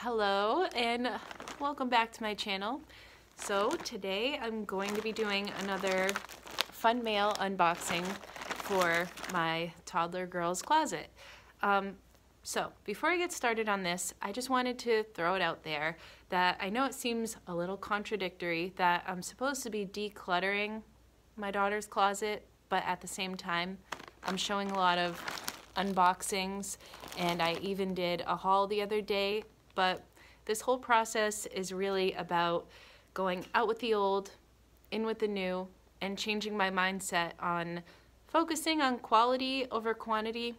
Hello and welcome back to my channel. So today I'm going to be doing another fun mail unboxing for my toddler girls closet. So before I get started on this, I just wanted to throw it out there that I know it seems a little contradictory that I'm supposed to be decluttering my daughter's closet, but at the same time I'm showing a lot of unboxings, and I even did a haul the other day. But this whole process is really about going out with the old, in with the new, and changing my mindset on focusing on quality over quantity,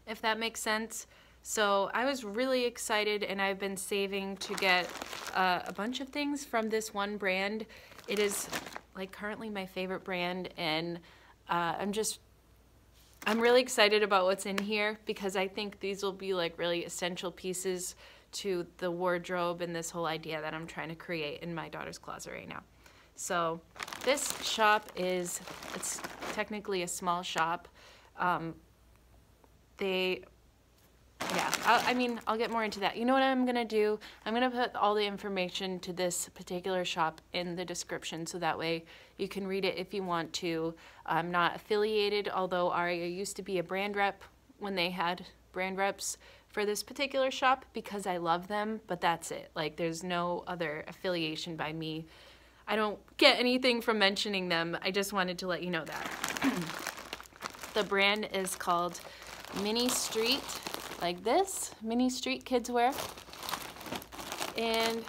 if that makes sense. So I was really excited, and I've been saving to get a bunch of things from this one brand. It is like currently my favorite brand, and I'm really excited about what's in here because I think these will be like really essential pieces to the wardrobe and this whole idea that I'm trying to create in my daughter's closet right now. So this shop it's technically a small shop. I'll get more into that. You know what I'm gonna do? I'm gonna put all the information to this particular shop in the description so that way you can read it if you want to. I'm not affiliated, although Aria used to be a brand rep when they had brand reps for this particular shop because I love them, but that's it. Like, there's no other affiliation by me. I don't get anything from mentioning them. I just wanted to let you know that. The brand is called Mini Street, like this, Mini Street kids wear. And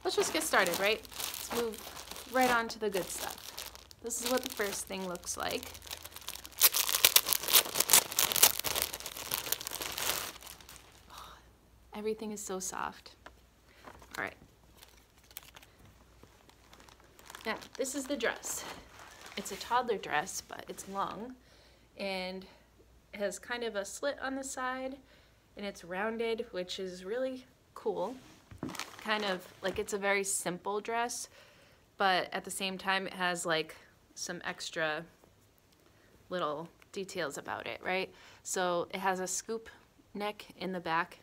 let's just get started, right? Let's move right on to the good stuff. This is what the first thing looks like. Oh, everything is so soft. All right. Now, this is the dress. It's a toddler dress, but it's long, and it has kind of a slit on the side, and it's rounded, which is really cool. Kind of like, it's a very simple dress, but at the same time it has like some extra little details about it, right? So it has a scoop neck in the back,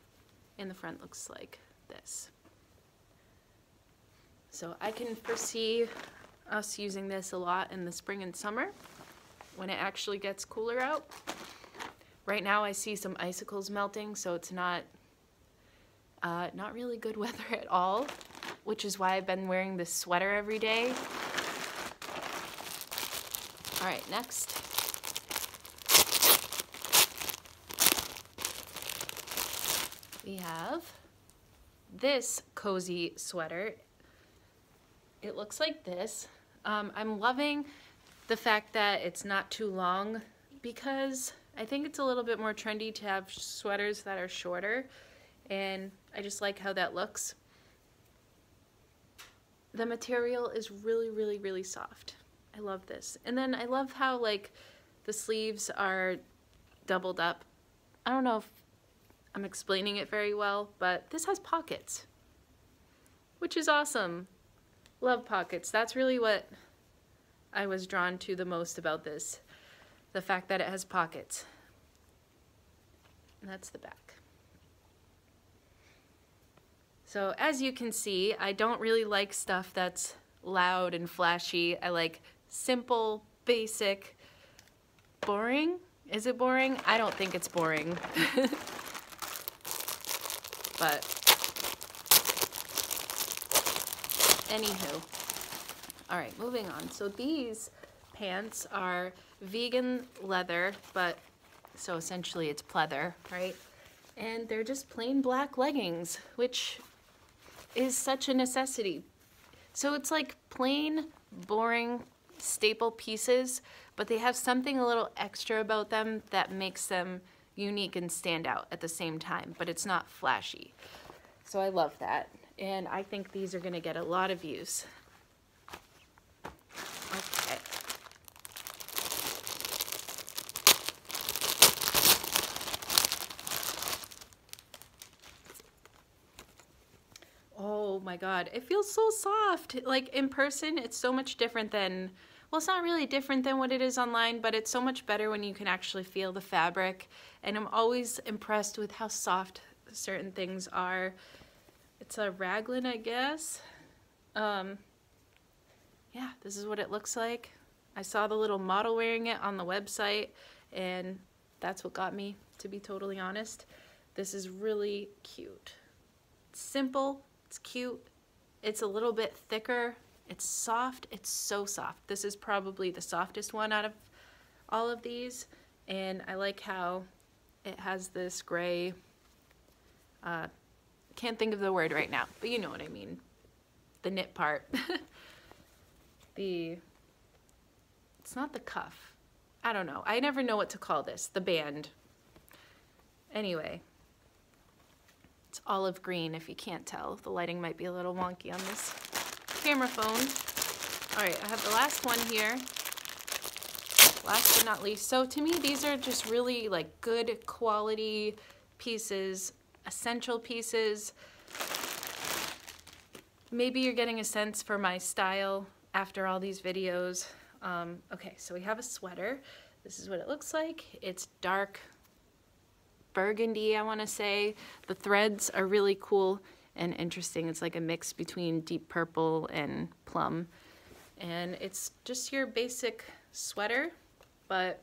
and the front looks like this. So I can foresee us using this a lot in the spring and summer when it actually gets cooler out. Right now I see some icicles melting, so it's not really good weather at all, which is why I've been wearing this sweater every day. All right, next. We have this cozy sweater. It looks like this. I'm loving the fact that it's not too long because I think it's a little bit more trendy to have sweaters that are shorter, and I just like how that looks. The material is really, really, really soft. I love this. And then I love how like the sleeves are doubled up. I don't know if I'm explaining it very well, but this has pockets, which is awesome. Love pockets. That's really what I was drawn to the most about this. The fact that it has pockets. And that's the back. So as you can see, I don't really like stuff that's loud and flashy. I like simple, basic, boring. Is it boring? I don't think it's boring. But anywho. All right, moving on. So these pants are vegan leather, but so essentially it's pleather, right? And they're just plain black leggings, which is such a necessity. So it's like plain, boring, staple pieces, but they have something a little extra about them that makes them unique and stand out at the same time, but it's not flashy. So I love that, and I think these are gonna get a lot of views. Okay. Oh my God, it feels so soft. Like in person, it's so much different than, well, it's not really different than what it is online, but it's so much better when you can actually feel the fabric. And I'm always impressed with how soft certain things are. It's a raglan, I guess. Yeah, this is what it looks like. I saw the little model wearing it on the website, and that's what got me, to be totally honest. This is really cute. It's simple, it's cute, it's a little bit thicker, it's soft, it's so soft. This is probably the softest one out of all of these, and I like how it has this gray, can't think of the word right now, but you know what I mean, the knit part. It's not the cuff. I don't know. I never know what to call this. The band. Anyway, it's olive green if you can't tell. The lighting might be a little wonky on this camera phone. All right, I have the last one here. Last but not least. So to me, these are just really like good quality pieces, essential pieces. Maybe you're getting a sense for my style after all these videos. Okay, so we have a sweater. This is what it looks like. It's dark burgundy, I want to say. The threads are really cool and interesting. It's like a mix between deep purple and plum. And it's just your basic sweater, but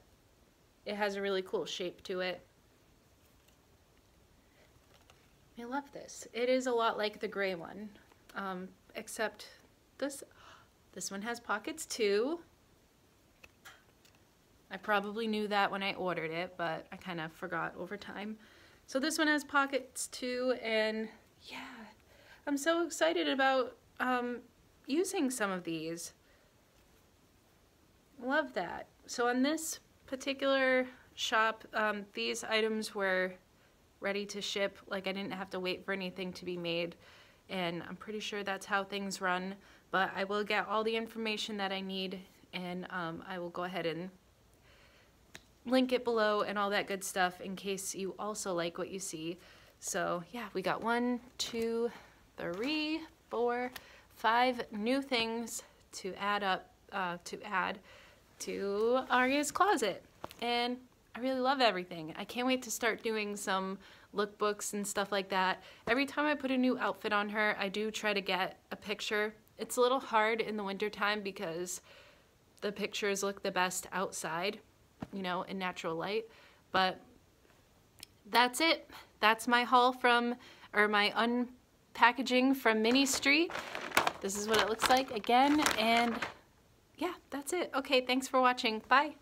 it has a really cool shape to it. I love this. It is a lot like the gray one, except this one has pockets too. I probably knew that when I ordered it, but I kind of forgot over time. So this one has pockets too, and yeah, I'm so excited about using some of these. Love that. So on this particular shop, these items were ready to ship. Like, I didn't have to wait for anything to be made, and I'm pretty sure that's how things run. But I will get all the information that I need, and I will go ahead and link it below and all that good stuff in case you also like what you see. So yeah, we got 1, 2, 3, 4, 5 new things to add to Arias' closet, and I really love everything. I can't wait to start doing some lookbooks and stuff like that. Every time I put a new outfit on her, I do try to get a picture. It's a little hard in the wintertime because the pictures look the best outside, you know, in natural light. But that's it. That's my haul from, or my unpackaging from Mini Street. This is what it looks like again, and yeah, that's it. Okay, thanks for watching. Bye.